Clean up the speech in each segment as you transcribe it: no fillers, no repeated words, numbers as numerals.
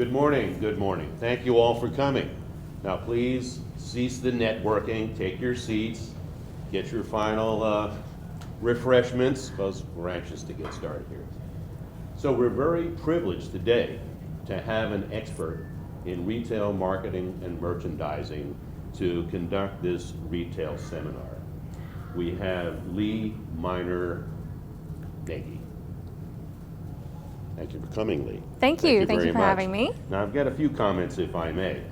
Good morning, good morning. Thank you all for coming. Now please cease the networking, take your seats, get your final refreshments, because we're anxious to get started here. So we're very privileged today to have an expert in retail marketing and merchandising to conduct this retail seminar. We have Leigh Nagy. Thank you for coming, Leigh. Thank you for having me. Now I've got a few comments, if I may.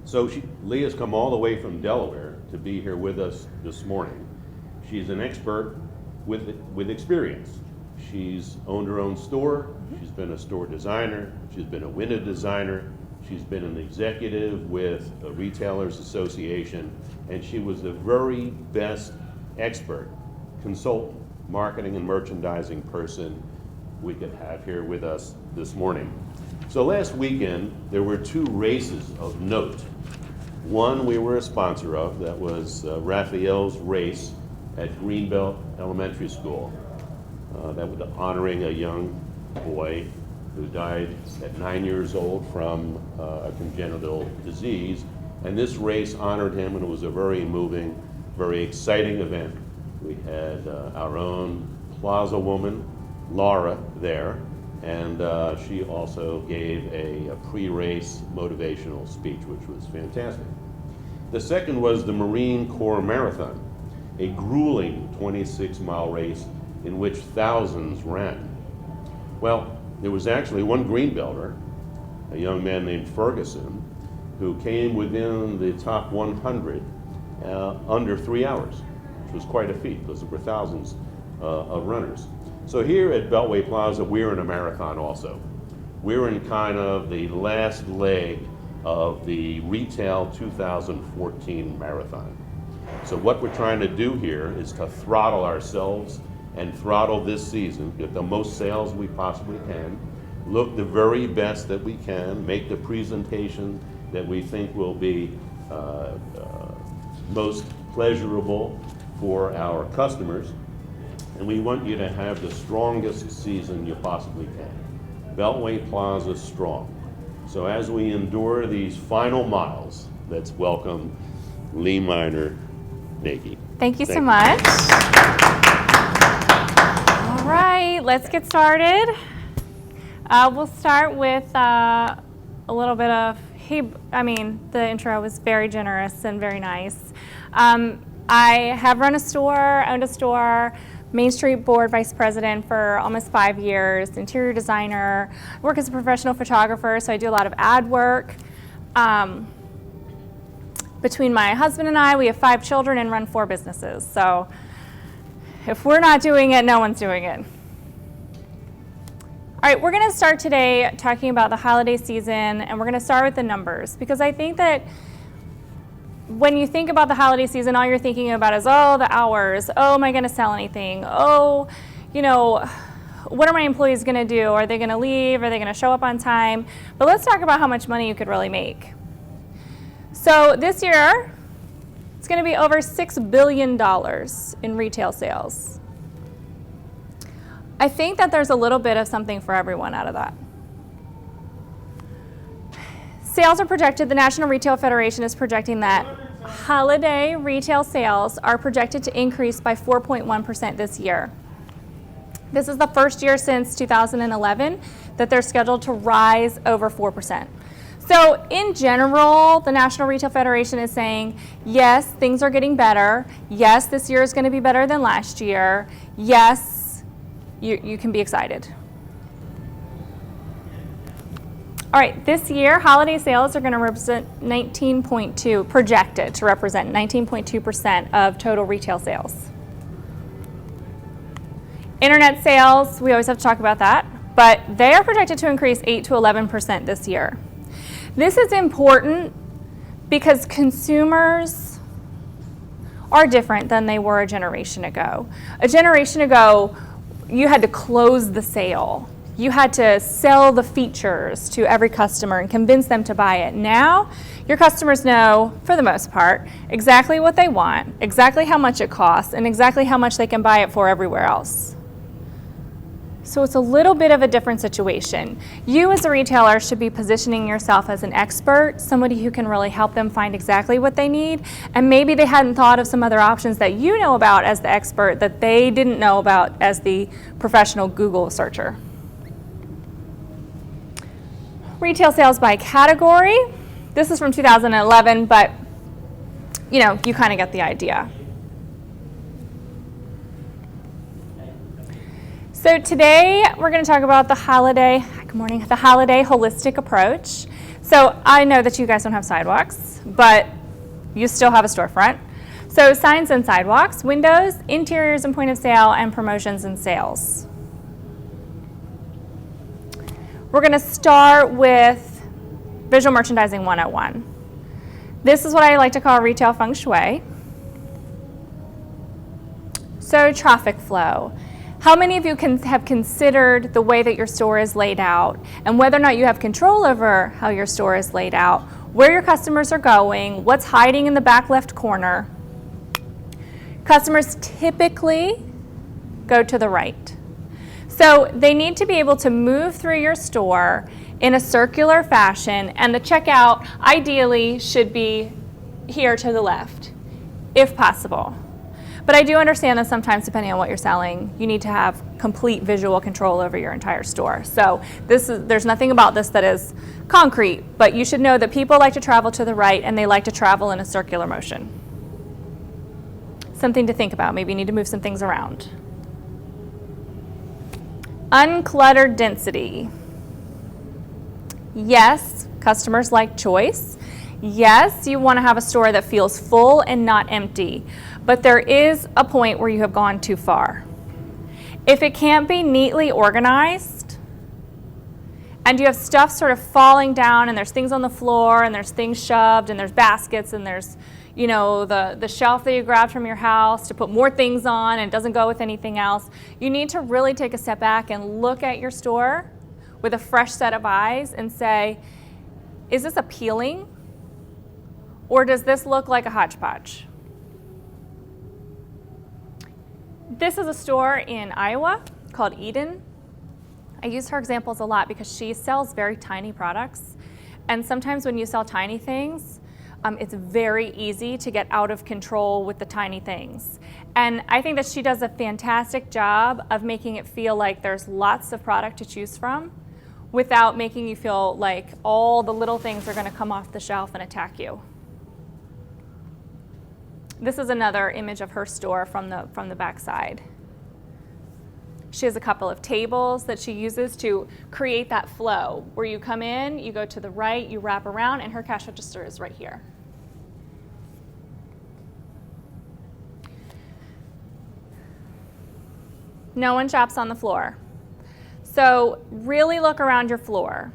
So Leigh has come all the way from Delaware to be here with us this morning. She's an expert with experience. She's owned her own store. She's been a store designer. She's been a window designer. She's been an executive with a Retailers Association, and she was the very best expert, consultant, marketing and merchandising person we could have here with us this morning. So last weekend, there were two races of note. One we were a sponsor of, that was Raphael's race at Greenbelt Elementary School. That was honoring a young boy who died at 9 years old from a congenital disease. And this race honored him, and it was a very moving, very exciting event. We had our own plaza woman, Laura, there, and she also gave a pre-race motivational speech, which was fantastic. The second was the Marine Corps Marathon, a grueling 26-mile race in which thousands ran. Well, there was actually one Greenbelter, a young man named Ferguson, who came within the top 100 under 3 hours, which was quite a feat because there were thousands of runners. So here at Beltway Plaza, we're in a marathon also. We're in kind of the last leg of the Retail 2014 marathon. So what we're trying to do here is to throttle ourselves and throttle this season, get the most sales we possibly can, look the very best that we can, make the presentation that we think will be most pleasurable for our customers. And we want you to have the strongest season you possibly can. Beltway Plaza strong. So as we endure these final miles, let's welcome Leigh Nagy. Thank you so much. All right, let's get started. We'll start with a little bit of, the intro was very generous and very nice. I have run a store, owned a store, Main Street Board Vice President for almost 5 years, interior designer, work as a professional photographer, so I do a lot of ad work. Between my husband and I, we have 5 children and run 4 businesses. So if we're not doing it, no one's doing it. All right, we're gonna start today talking about the holiday season, and we're gonna start with the numbers, because I think that when you think about the holiday season, all you're thinking about is, oh, the hours, oh, am I gonna sell anything? Oh, what are my employees gonna do? Are they gonna leave? Are they gonna show up on time? But let's talk about how much money you could really make. So this year, it's gonna be over $6 billion in retail sales. I think that there's a little bit of something for everyone out of that. Sales are projected, the National Retail Federation is projecting that holiday retail sales are projected to increase by 4.1% this year. This is the first year since 2011 that they're scheduled to rise over 4%. So in general, the National Retail Federation is saying, yes, things are getting better. Yes, this year is going to be better than last year. Yes, you can be excited. All right, this year, holiday sales are going to represent projected to represent 19.2% of total retail sales. Internet sales, we always have to talk about that, but they are projected to increase 8 to 11% this year. This is important because consumers are different than they were a generation ago. A generation ago, you had to close the sale. You had to sell the features to every customer and convince them to buy it. Now, your customers know, for the most part, exactly what they want, exactly how much it costs, and exactly how much they can buy it for everywhere else. So it's a little bit of a different situation. You as a retailer should be positioning yourself as an expert, somebody who can really help them find exactly what they need, and maybe they hadn't thought of some other options that you know about as the expert that they didn't know about as the professional Google searcher. Retail sales by category. This is from 2011, but you know, you kind of get the idea. So today we're going to talk about the holiday holistic approach. So I know that you guys don't have sidewalks, but you still have a storefront. So signs and sidewalks, windows, interiors and point of sale, and promotions and sales. We're going to start with Visual Merchandising 101. This is what I like to call retail feng shui. So traffic flow. How many of you have considered the way that your store is laid out and whether or not you have control over how your store is laid out, where your customers are going, what's hiding in the back left corner? Customers typically go to the right. So they need to be able to move through your store in a circular fashion, and the checkout ideally should be here to the left, if possible. But I do understand that sometimes, depending on what you're selling, you need to have complete visual control over your entire store. So there's nothing about this that is concrete, but you should know that people like to travel to the right and they like to travel in a circular motion. Something to think about. Maybe you need to move some things around. Uncluttered density. Yes, customers like choice. Yes, you want to have a store that feels full and not empty, but there is a point where you have gone too far. If it can't be neatly organized, and you have stuff sort of falling down, and there's things on the floor, and there's things shoved, and there's baskets, and there's, you know, the shelf that you grabbed from your house to put more things on, and it doesn't go with anything else, you need to really take a step back and look at your store with a fresh set of eyes and say, is this appealing? Or does this look like a hodgepodge? This is a store in Iowa called Eden. I use her examples a lot because she sells very tiny products. And sometimes when you sell tiny things, it's very easy to get out of control with the tiny things. And I think that she does a fantastic job of making it feel like there's lots of product to choose from without making you feel like all the little things are going to come off the shelf and attack you. This is another image of her store from the back side. She has a couple of tables that she uses to create that flow where you come in, you go to the right, you wrap around, and her cash register is right here. No one shops on the floor. So really look around your floor,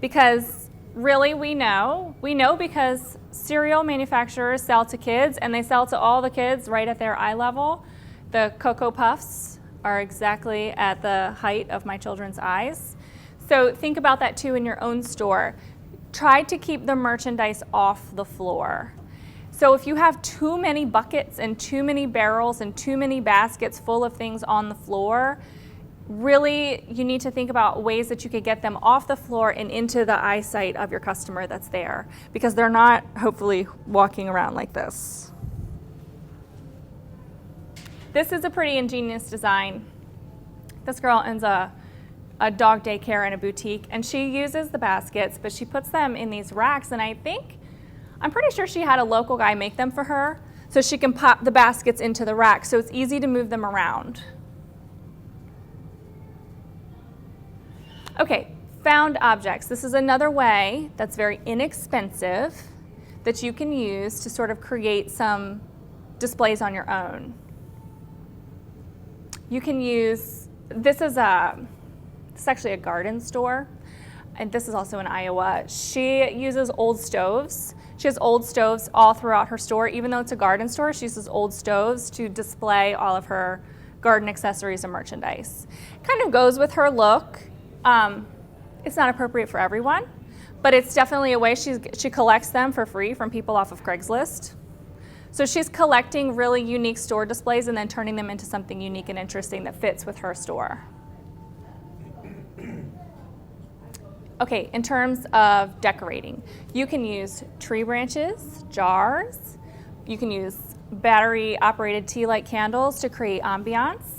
because really we know because cereal manufacturers sell to kids, and they sell to all the kids right at their eye level. The Cocoa Puffs are exactly at the height of my children's eyes. So think about that too in your own store. Try to keep the merchandise off the floor. So if you have too many buckets and too many barrels and too many baskets full of things on the floor, really you need to think about ways that you could get them off the floor and into the eyesight of your customer that's there, because they're not hopefully walking around like this. This is a pretty ingenious design. This girl owns a dog daycare and a boutique, and she uses the baskets, but she puts them in these racks, and I'm pretty sure she had a local guy make them for her so she can pop the baskets into the rack so it's easy to move them around. Okay, found objects. This is another way that's very inexpensive that you can use to sort of create some displays on your own. You can use, this is actually a garden store, and this is also in Iowa. She uses old stoves. She has old stoves all throughout her store. Even though it's a garden store, she uses old stoves to display all of her garden accessories and merchandise. Kind of goes with her look. It's not appropriate for everyone, but it's definitely a way she collects them for free from people off of Craigslist. So she's collecting really unique store displays and then turning them into something unique and interesting that fits with her store. Okay, in terms of decorating, you can use tree branches, jars, you can use battery operated tea light candles to create ambiance.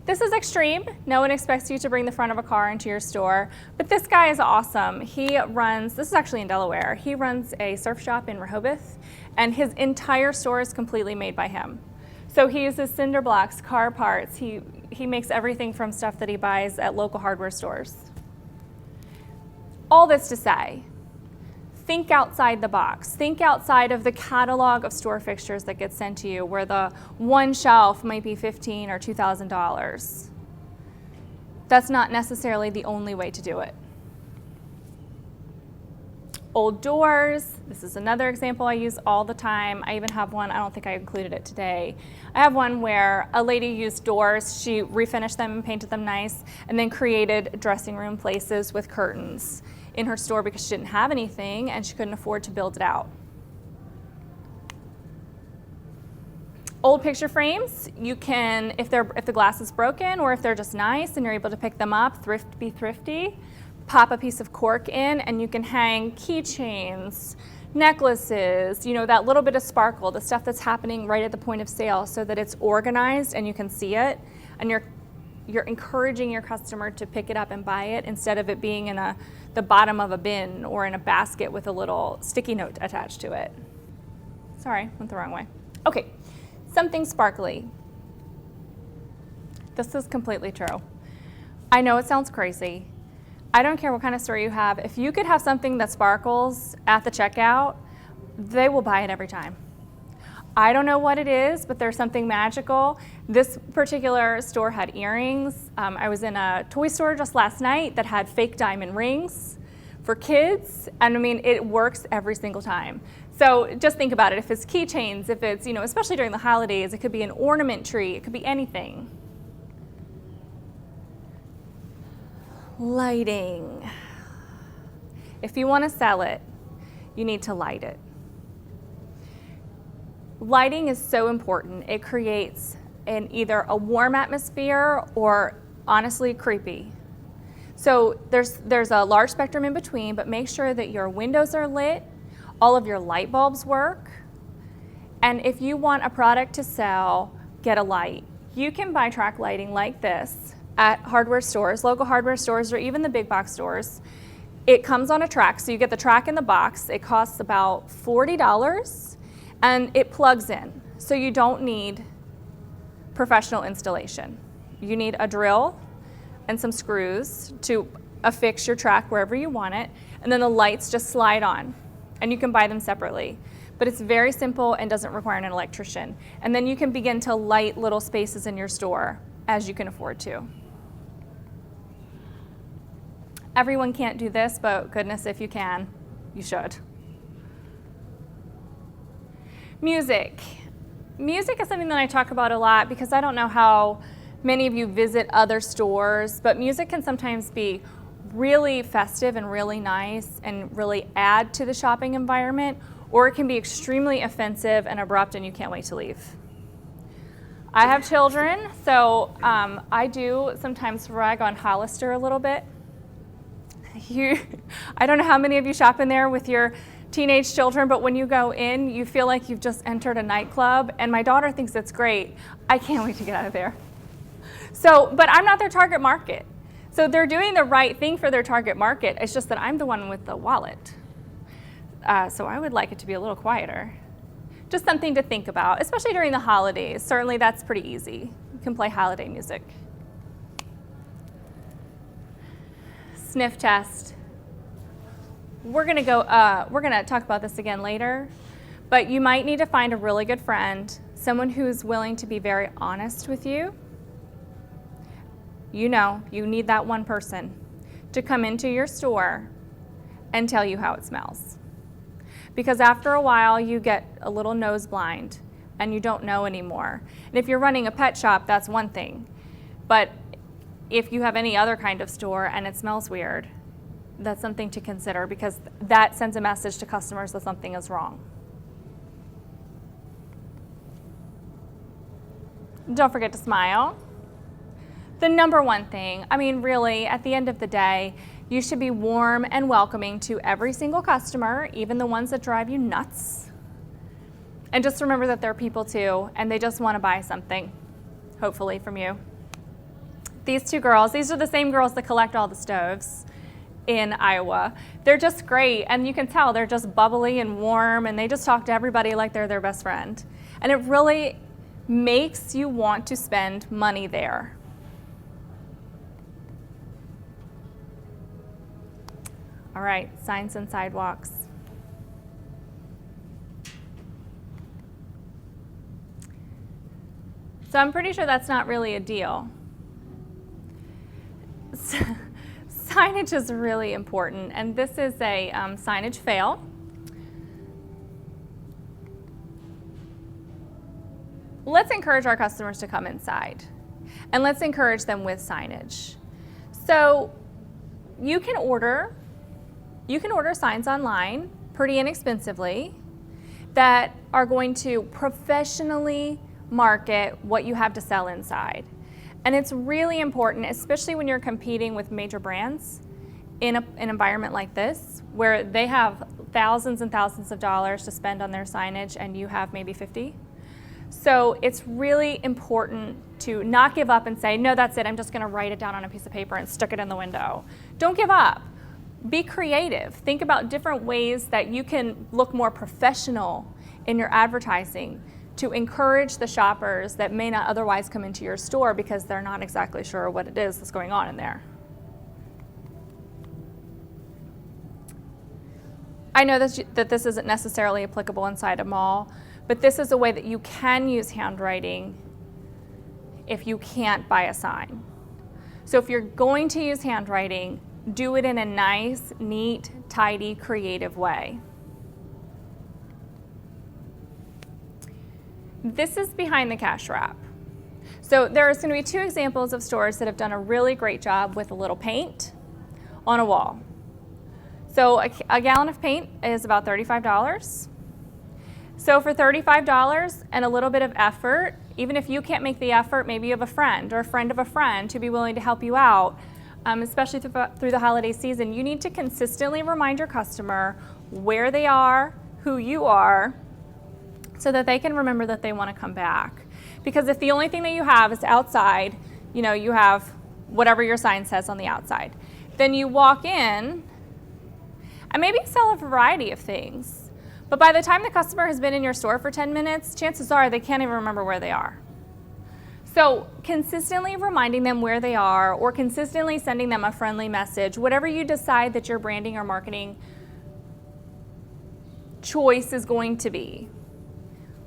This is extreme. No one expects you to bring the front of a car into your store, but this guy is awesome. He runs, this is actually in Delaware, he runs a surf shop in Rehoboth, and his entire store is completely made by him. So he uses cinder blocks, car parts, he makes everything from stuff that he buys at local hardware stores. All this to say, think outside the box. Think outside of the catalog of store fixtures that gets sent to you, where the one shelf might be $1,500 or $2,000. That's not necessarily the only way to do it. Old doors, this is another example I use all the time. I even have one, I don't think I included it today. I have one where a lady used doors, she refinished them and painted them nice, and then created dressing room places with curtains in her store because she didn't have anything and she couldn't afford to build it out. Old picture frames, you can, if the glass is broken or if they're just nice and you're able to pick them up, be thrifty, pop a piece of cork in and you can hang keychains, necklaces, you know, that little bit of sparkle, the stuff that's happening right at the point of sale so that it's organized and you can see it and you're encouraging your customer to pick it up and buy it instead of it being in the bottom of a bin or in a basket with a little sticky note attached to it. Sorry, went the wrong way. Okay, something sparkly. This is completely true. I know it sounds crazy. I don't care what kind of store you have. If you could have something that sparkles at the checkout, they will buy it every time. I don't know what it is, but there's something magical. This particular store had earrings. I was in a toy store just last night that had fake diamond rings for kids, and I mean, it works every single time. So just think about it. If it's keychains, if it's, you know, especially during the holidays, it could be an ornament tree, it could be anything. Lighting. If you want to sell it, you need to light it. Lighting is so important. It creates either a warm atmosphere or honestly creepy. So there's a large spectrum in between, but make sure that your windows are lit, all of your light bulbs work, and if you want a product to sell, get a light. You can buy track lighting like this at hardware stores, local hardware stores, or even the big box stores. It comes on a track, so you get the track in the box. It costs about $40, and it plugs in, so you don't need professional installation. You need a drill and some screws to affix your track wherever you want it, and then the lights just slide on, and you can buy them separately. But it's very simple and doesn't require an electrician. And then you can begin to light little spaces in your store as you can afford to. Everyone can't do this, but goodness, if you can, you should. Music. Music is something that I talk about a lot because I don't know how many of you visit other stores, but music can sometimes be really festive and really nice and really add to the shopping environment, or it can be extremely offensive and abrupt and you can't wait to leave. I have children, so I do sometimes rag on Hollister a little bit. I don't know how many of you shop in there with your teenage children, but when you go in, you feel like you've just entered a nightclub, and my daughter thinks it's great. I can't wait to get out of there. So, but I'm not their target market. So they're doing the right thing for their target market. It's just that I'm the one with the wallet. So I would like it to be a little quieter. Just something to think about, especially during the holidays. Certainly that's pretty easy. You can play holiday music. Sniff test. We're gonna talk about this again later, but you might need to find a really good friend, someone who's willing to be very honest with you. You know, you need that one person to come into your store and tell you how it smells. Because after a while, you get a little nose blind and you don't know anymore. And if you're running a pet shop, that's one thing. But if you have any other kind of store and it smells weird, that's something to consider because that sends a message to customers that something is wrong. Don't forget to smile. The number one thing, I mean, really, at the end of the day, you should be warm and welcoming to every single customer, even the ones that drive you nuts. And just remember that they're people too, and they just want to buy something, hopefully, from you. These two girls, these are the same girls that collect all the stoves in Iowa. They're just great, and you can tell they're just bubbly and warm, and they just talk to everybody like they're their best friend. And it really makes you want to spend money there. All right, signs and sidewalks. So I'm pretty sure that's not really a deal. Signage is really important, and this is a signage fail. Let's encourage our customers to come inside, and let's encourage them with signage. So you can order signs online pretty inexpensively that are going to professionally market what you have to sell inside. And it's really important, especially when you're competing with major brands in an environment like this, where they have thousands and thousands of dollars to spend on their signage and you have maybe 50. So it's really important to not give up and say, no, that's it, I'm just gonna write it down on a piece of paper and stick it in the window. Don't give up. Be creative. Think about different ways that you can look more professional in your advertising to encourage the shoppers that may not otherwise come into your store because they're not exactly sure what it is that's going on in there. I know that this isn't necessarily applicable inside a mall, but this is a way that you can use handwriting if you can't buy a sign. So if you're going to use handwriting, do it in a nice, neat, tidy, creative way. This is behind the cash wrap. So there's going to be two examples of stores that have done a really great job with a little paint on a wall. So a gallon of paint is about $35. So for $35 and a little bit of effort, even if you can't make the effort, maybe you have a friend or a friend of a friend to be willing to help you out, especially through the holiday season, you need to consistently remind your customer where they are, who you are, so that they can remember that they want to come back. Because if the only thing that you have is outside, you know, you have whatever your sign says on the outside, then you walk in and maybe sell a variety of things. But by the time the customer has been in your store for 10 minutes, chances are they can't even remember where they are. So consistently reminding them where they are or consistently sending them a friendly message, whatever you decide that your branding or marketing choice is going to be.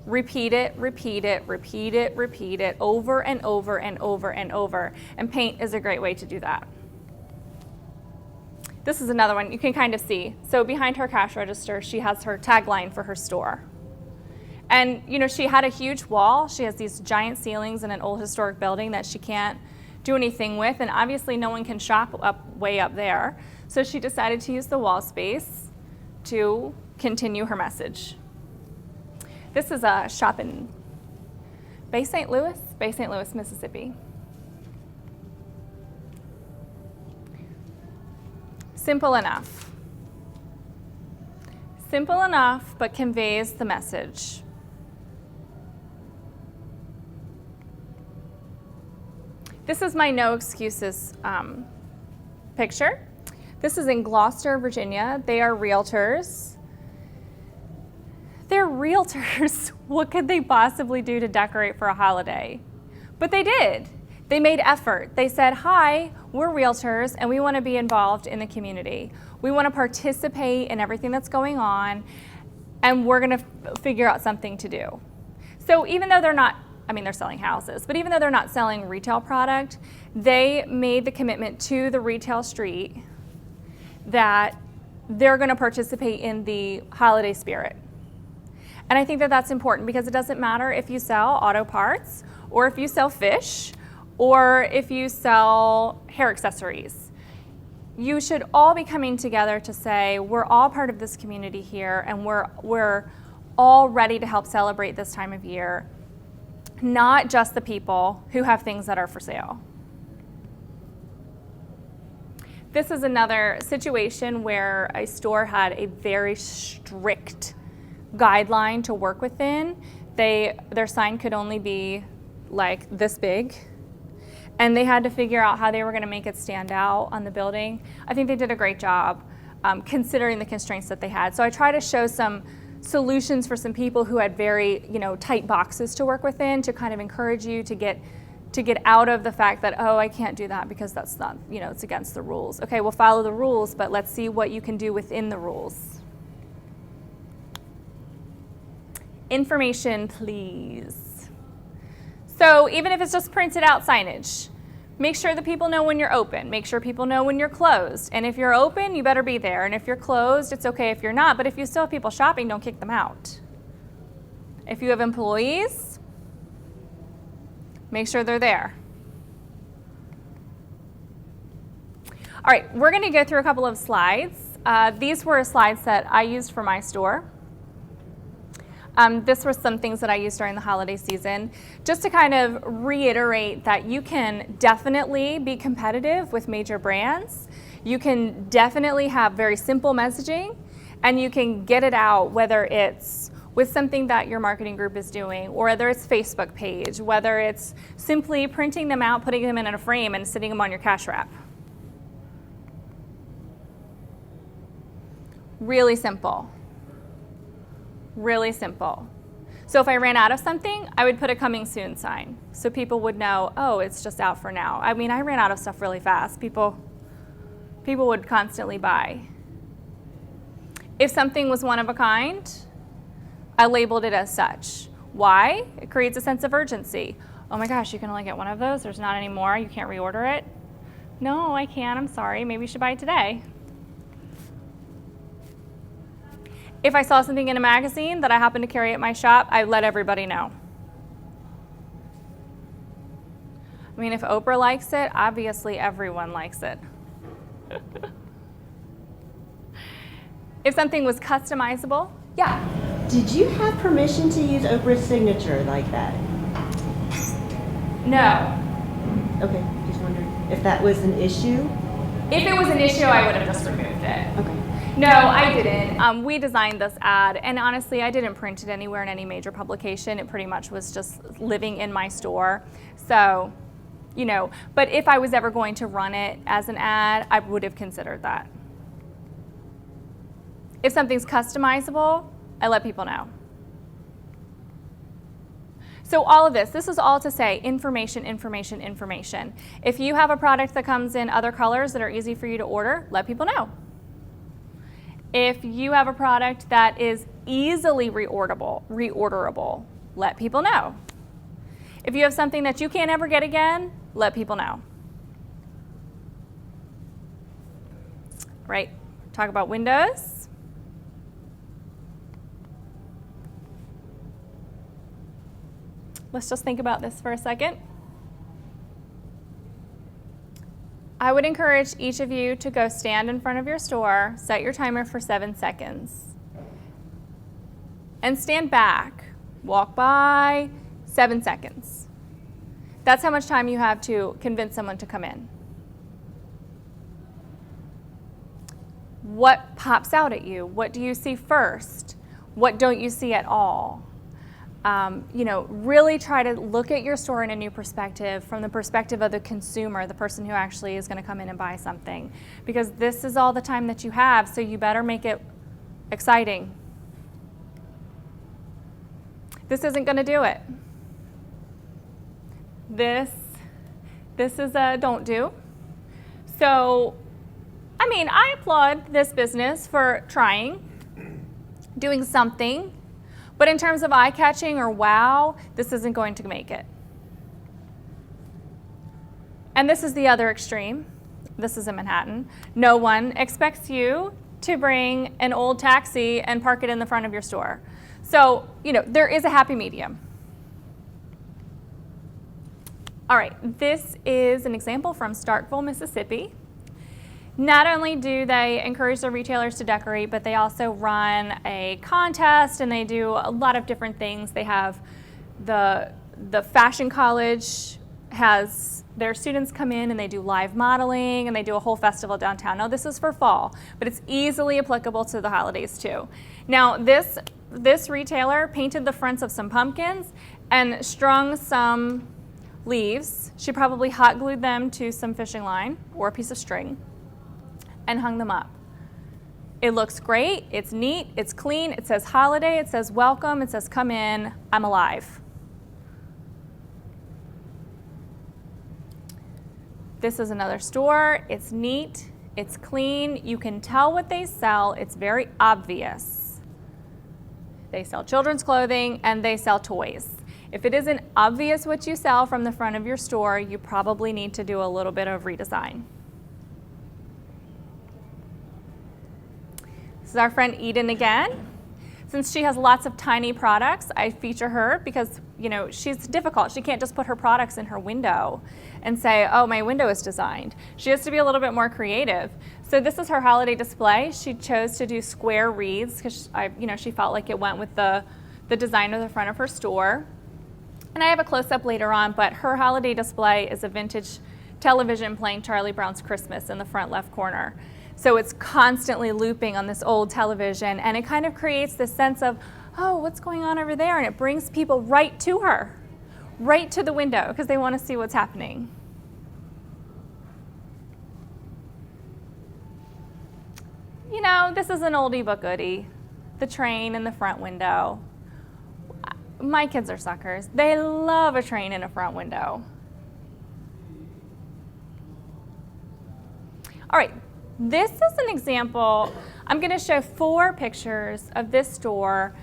Repeat it, repeat it, repeat it, repeat it over and over and over and over. And paint is a great way to do that. This is another one you can kind of see. So behind her cash register, she has her tagline for her store. And you know, she had a huge wall. She has these giant ceilings in an old historic building that she can't do anything with. And obviously no one can shop way up there. So she decided to use the wall space to continue her message. This is a shop in Bay St. Louis, Mississippi. Simple enough. Simple enough, but conveys the message. This is my no excuses picture. This is in Gloucester, Virginia. They are realtors. They're realtors. What could they possibly do to decorate for a holiday? But they did. They made effort. They said, hi, we're realtors and we want to be involved in the community. We want to participate in everything that's going on and we're going to figure out something to do. So even though they're not, I mean, they're selling houses, but even though they're not selling retail product, they made the commitment to the retail street that they're going to participate in the holiday spirit. And I think that that's important because it doesn't matter if you sell auto parts or if you sell fish or if you sell hair accessories. You should all be coming together to say, we're all part of this community here and we're all ready to help celebrate this time of year, not just the people who have things that are for sale. This is another situation where a store had a very strict guideline to work within. Their sign could only be like this big, and they had to figure out how they were going to make it stand out on the building. I think they did a great job considering the constraints that they had. So I try to show some solutions for some people who had very, tight boxes to work within, to kind of encourage you to get out of the fact that, oh, I can't do that because that's not, it's against the rules. Okay, we'll follow the rules, but let's see what you can do within the rules. Information, please. So even if it's just printed out signage, make sure that people know when you're open. Make sure people know when you're closed. And if you're open, you better be there. And if you're closed, it's okay if you're not. But if you still have people shopping, don't kick them out. If you have employees, make sure they're there. All right, we're going to go through a couple of slides. These were slides that I used for my store. This were some things that I used during the holiday season, just to kind of reiterate that you can definitely be competitive with major brands. You can definitely have very simple messaging, and you can get it out, whether it's with something that your marketing group is doing, or whether it's Facebook page, whether it's simply printing them out, putting them in a frame, and sitting them on your cash wrap. Really simple. Really simple. So if I ran out of something, I would put a coming soon sign so people would know, oh, it's just out for now. I mean, I ran out of stuff really fast. People would constantly buy. If something was one of a kind, I labeled it as such. Why? It creates a sense of urgency. Oh my gosh, you can only get one of those. There's not any more. You can't reorder it. No, I can't. I'm sorry. Maybe you should buy it today. If I saw something in a magazine that I happened to carry at my shop, I let everybody know. I mean, if Oprah likes it, obviously everyone likes it. If something was customizable, yeah. Did you have permission to use Oprah's signature like that? No. Okay, just wondered if that was an issue. If it was an issue, I would have just removed it. Okay. No, I didn't. We designed this ad, and honestly, I didn't print it anywhere in any major publication. It pretty much was just living in my store. So, but if I was ever going to run it as an ad, I would have considered that. If something's customizable, I let people know. So all of this is all to say information, information, information. If you have a product that comes in other colors that are easy for you to order, let people know. If you have a product that is easily reorderable, let people know. If you have something that you can't ever get again, let people know. Right, talk about windows. Let's just think about this for a second. I would encourage each of you to go stand in front of your store, set your timer for 7 seconds, and stand back. Walk by 7 seconds. That's how much time you have to convince someone to come in. What pops out at you? What do you see first? What don't you see at all? Really try to look at your store in a new perspective, from the perspective of the consumer, the person who actually is going to come in and buy something. Because this is all the time that you have, so you better make it exciting. This isn't going to do it. This is a don't do. So, I applaud this business for trying, doing something. But in terms of eye-catching or wow, this isn't going to make it. And this is the other extreme. This is in Manhattan. No one expects you to bring an old taxi and park it in the front of your store. So, there is a happy medium. All right, this is an example from Starkville, Mississippi. Not only do they encourage their retailers to decorate, but they also run a contest, and they do a lot of different things. They have the fashion college has their students come in and they do live modeling and they do a whole festival downtown. Now this is for fall, but it's easily applicable to the holidays too. Now this retailer painted the fronts of some pumpkins and strung some leaves. She probably hot glued them to some fishing line or a piece of string and hung them up. It looks great, it's neat, it's clean, it says holiday, it says welcome, it says come in, I'm alive. This is another store, it's neat, it's clean, you can tell what they sell, it's very obvious. They sell children's clothing and they sell toys. If it isn't obvious what you sell from the front of your store, you probably need to do a little bit of redesign. This is our friend Eden again. Since she has lots of tiny products, I feature her because, you know, she's difficult. She can't just put her products in her window and say, oh, my window is designed. She has to be a little bit more creative. So this is her holiday display. She chose to do square wreaths because, she felt like it went with the design of the front of her store. And I have a close-up later on, but her holiday display is a vintage television playing Charlie Brown's Christmas in the front left corner. So it's constantly looping on this old television, and it kind of creates this sense of, oh, what's going on over there? And it brings people right to her, right to the window, because they want to see what's happening. You know, this is an oldie but goodie. The train in the front window. My kids are suckers. They love a train in a front window. All right. This is an example. I'm going to show 4 pictures of this store.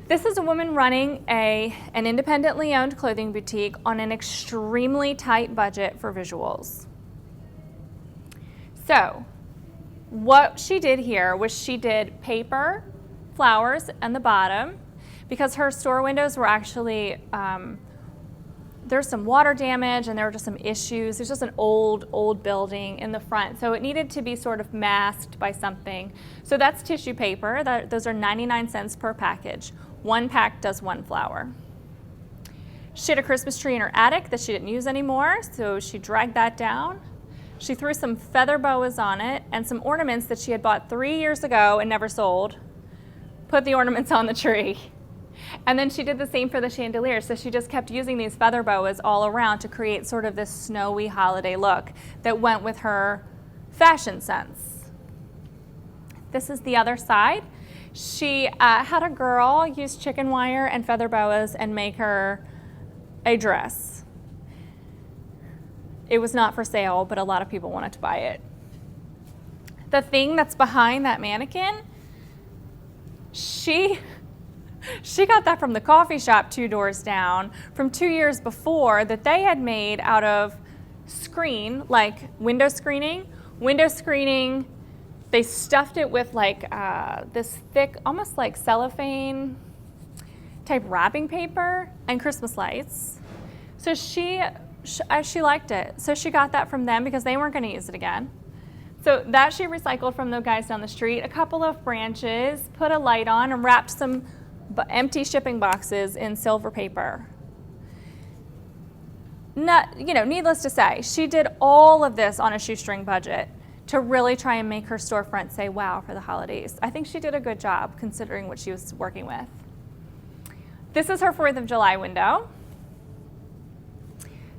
This is a woman running an independently owned clothing boutique on an extremely tight budget for visuals. So what she did here was she did paper, flowers, and the bottom because her store windows were actually there's some water damage and there were just some issues. There's just an old building in the front. So it needed to be sort of masked by something. So that's tissue paper. Those are 99 cents per package. 1 pack does 1 flower. She had a Christmas tree in her attic that she didn't use anymore, so she dragged that down. She threw some feather boas on it and some ornaments that she had bought 3 years ago and never sold. Put the ornaments on the tree. And then she did the same for the chandelier. So she just kept using these feather boas all around to create sort of this snowy holiday look that went with her fashion sense. This is the other side. She had a girl use chicken wire and feather boas and make her a dress. It was not for sale, but a lot of people wanted to buy it. The thing that's behind that mannequin, she got that from the coffee shop 2 doors down from 2 years before that they had made out of screen, like window screening. They stuffed it with like this thick, almost like cellophane type wrapping paper and Christmas lights. So she liked it. So she got that from them because they weren't going to use it again. So that she recycled from the guys down the street, a couple of branches, put a light on and wrapped some empty shipping boxes in silver paper. Needless to say, she did all of this on a shoestring budget to really try and make her storefront say wow for the holidays. I think she did a good job considering what she was working with. This is her 4th of July window.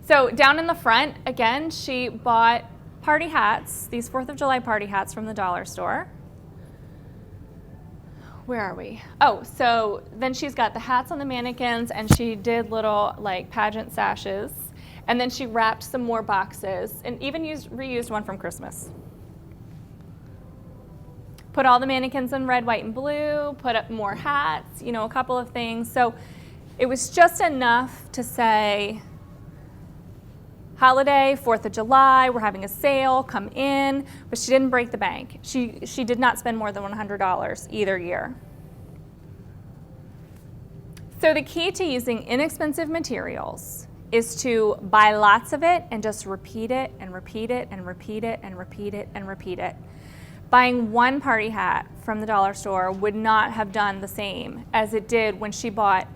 So down in the front, again, she bought party hats, these 4th of July party hats from the dollar store. Where are we? Oh, so then she's got the hats on the mannequins and she did little like pageant sashes. And then she wrapped some more boxes and even reused one from Christmas. Put all the mannequins in red, white, and blue, put up more hats, a couple of things. So it was just enough to say, holiday, 4th of July, we're having a sale, come in, but she didn't break the bank. She did not spend more than $100 either year. So the key to using inexpensive materials is to buy lots of it and just repeat it and repeat it and repeat it and repeat it and repeat it. Buying 1 party hat from the dollar store would not have done the same as it did when she bought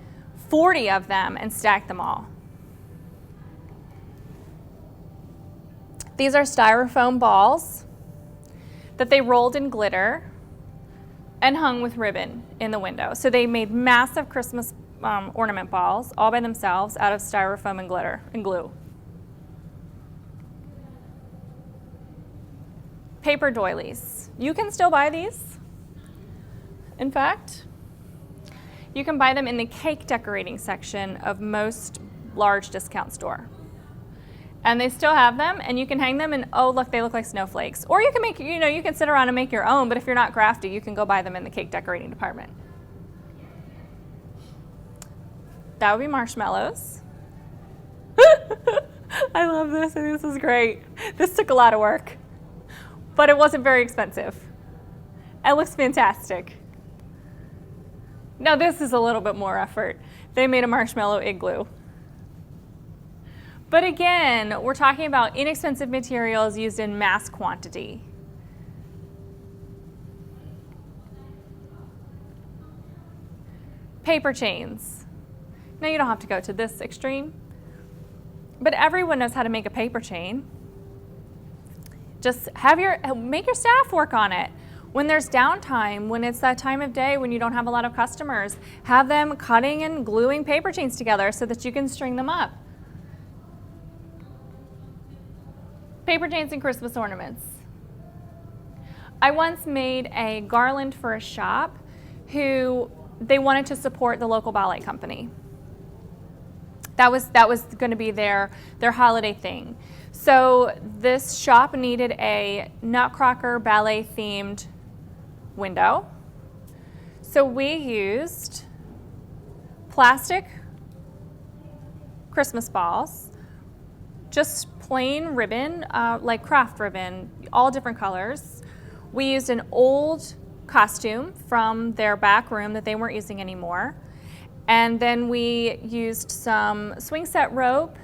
40 of them and stacked them all. These are styrofoam balls that they rolled in glitter and hung with ribbon in the window. So they made massive Christmas ornament balls all by themselves out of styrofoam and glitter and glue. Paper doilies. You can still buy these. In fact, you can buy them in the cake decorating section of most large discount store. And they still have them, and you can hang them, and oh look, they look like snowflakes. Or you can make, you can sit around and make your own, but if you're not crafty, you can go buy them in the cake decorating department. That would be marshmallows. I love this, I think this is great. This took a lot of work, but it wasn't very expensive. It looks fantastic. Now this is a little bit more effort. They made a marshmallow igloo. But again, we're talking about inexpensive materials used in mass quantity. Paper chains. Now you don't have to go to this extreme, but everyone knows how to make a paper chain. Just make your staff work on it. When there's downtime, when it's that time of day when you don't have a lot of customers, have them cutting and gluing paper chains together so that you can string them up. Paper chains and Christmas ornaments. I once made a garland for a shop who they wanted to support the local ballet company. That was going to be their holiday thing. So this shop needed a Nutcracker ballet themed window. So we used plastic Christmas balls, just plain ribbon, like craft ribbon, all different colors. We used an old costume from their back room that they weren't using anymore. And then we used some swing set rope,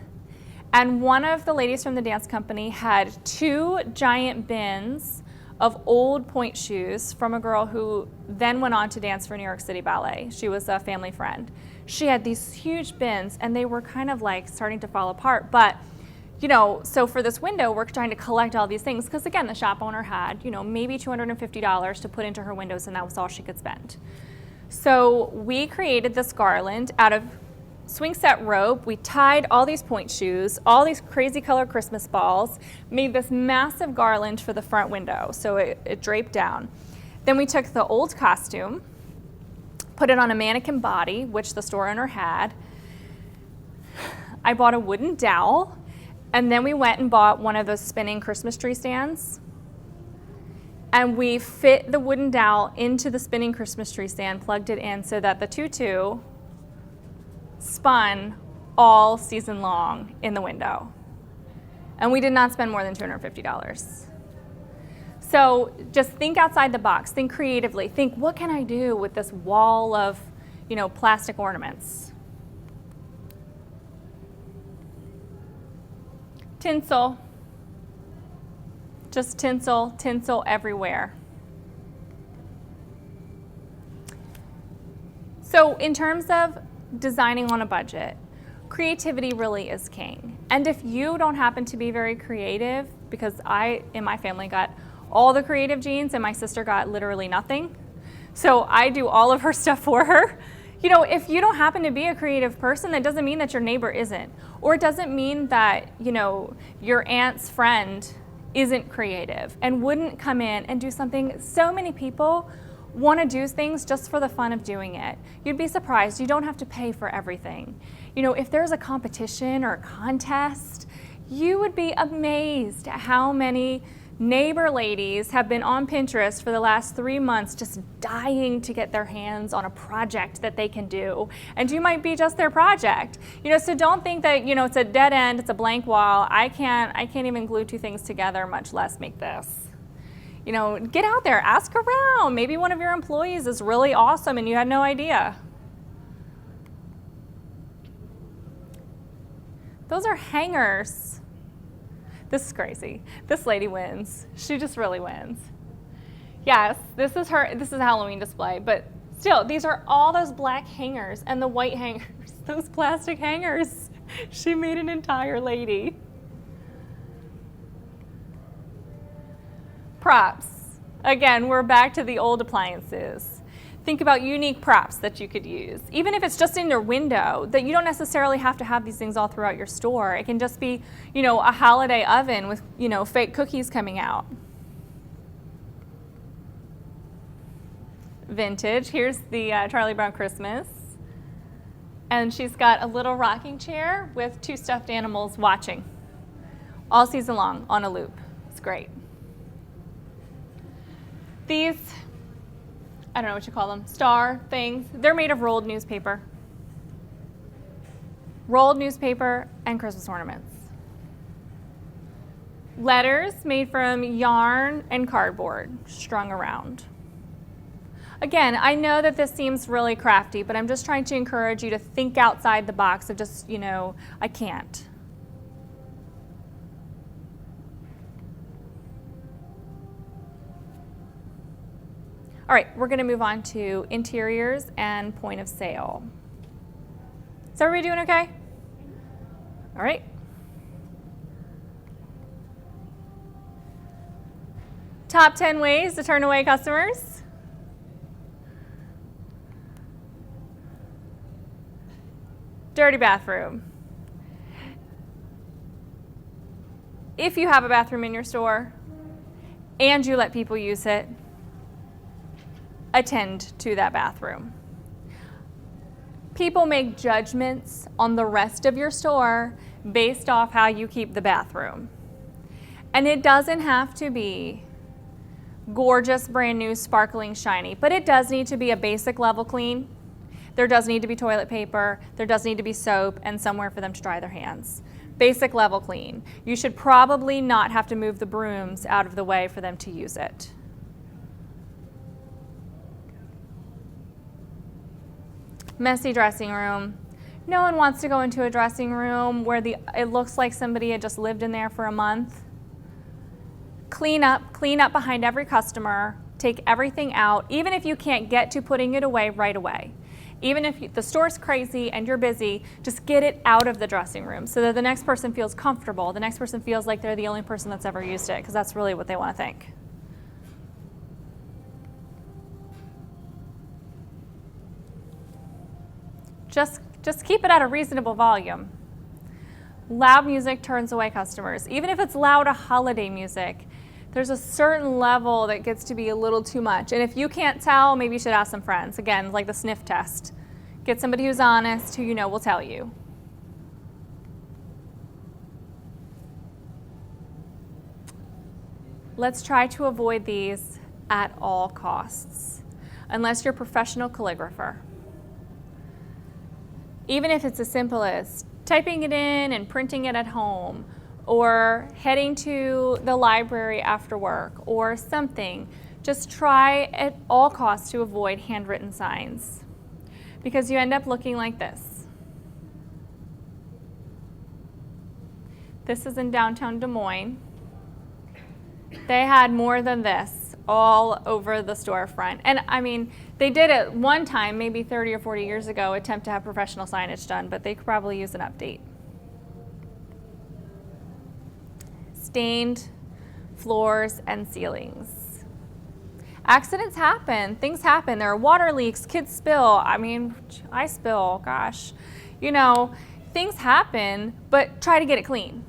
and one of the ladies from the dance company had 2 giant bins of old pointe shoes from a girl who then went on to dance for New York City Ballet. She was a family friend. She had these huge bins, and they were kind of like starting to fall apart, but so for this window, we're trying to collect all these things because, again, the shop owner had, maybe $250 to put into her windows, and that was all she could spend. So we created this garland out of swing set rope. We tied all these pointe shoes, all these crazy colored Christmas balls, made this massive garland for the front window, so it draped down. Then we took the old costume, put it on a mannequin body, which the store owner had. I bought a wooden dowel. And then we went and bought one of those spinning Christmas tree stands. And we fit the wooden dowel into the spinning Christmas tree stand, plugged it in so that the tutu spun all season long in the window. And we did not spend more than $250. So just think outside the box, think creatively, think what can I do with this wall of, plastic ornaments? Tinsel, just tinsel everywhere. So in terms of designing on a budget, creativity really is king. And if you don't happen to be very creative, because I, in my family, got all the creative genes and my sister got literally nothing, so I do all of her stuff for her. If you don't happen to be a creative person, that doesn't mean that your neighbor isn't. Or it doesn't mean that, your aunt's friend isn't creative and wouldn't come in and do something. So many people want to do things just for the fun of doing it. You'd be surprised. You don't have to pay for everything. If there's a competition or a contest, you would be amazed at how many neighbor ladies have been on Pinterest for the last 3 months just dying to get their hands on a project that they can do. And you might be just their project. So don't think that, it's a dead end, it's a blank wall. I can't even glue 2 things together, much less make this. Get out there, ask around. Maybe one of your employees is really awesome and you had no idea. Those are hangers. This is crazy. This lady wins. She just really wins. Yes, this is a Halloween display, but still, these are all those black hangers and the white hangers, those plastic hangers. She made an entire lady. Props. Again, we're back to the old appliances. Think about unique props that you could use. Even if it's just in your window, that you don't necessarily have to have these things all throughout your store. It can just be, a holiday oven with, fake cookies coming out. Vintage. Here's the Charlie Brown Christmas. And she's got a little rocking chair with 2 stuffed animals watching all season long on a loop. It's great. These, I don't know what you call them, star things, they're made of rolled newspaper. Rolled newspaper and Christmas ornaments. Letters made from yarn and cardboard strung around. Again, I know that this seems really crafty, but I'm just trying to encourage you to think outside the box of just, I can't. All right, we're going to move on to interiors and point of sale. Is everybody doing okay? All right. Top 10 ways to turn away customers. Dirty bathroom. If you have a bathroom in your store and you let people use it, attend to that bathroom. People make judgments on the rest of your store based off how you keep the bathroom. And it doesn't have to be gorgeous, brand new, sparkling, shiny, but it does need to be a basic level clean. There does need to be toilet paper, there does need to be soap, and somewhere for them to dry their hands. Basic level clean. You should probably not have to move the brooms out of the way for them to use it. Messy dressing room. No one wants to go into a dressing room where it looks like somebody had just lived in there for a month. Clean up behind every customer, take everything out, even if you can't get to putting it away right away. Even if the store's crazy and you're busy, just get it out of the dressing room so that the next person feels comfortable, the next person feels like they're the only person that's ever used it, because that's really what they want to think. Just keep it at a reasonable volume. Loud music turns away customers. Even if it's loud holiday music, there's a certain level that gets to be a little too much. And if you can't tell, maybe you should ask some friends. Again, like the sniff test. Get somebody who's honest, who will tell you. Let's try to avoid these at all costs, unless you're a professional calligrapher. Even if it's as simple as typing it in and printing it at home, or heading to the library after work, or something, just try at all costs to avoid handwritten signs, because you end up looking like this. This is in downtown Des Moines. They had more than this all over the storefront. And I mean, they did it one time, maybe 30 or 40 years ago, attempt to have professional signage done, but they could probably use an update. Stained floors and ceilings. Accidents happen, things happen. There are water leaks, kids spill. I mean, I spill, gosh. Things happen, but try to get it clean.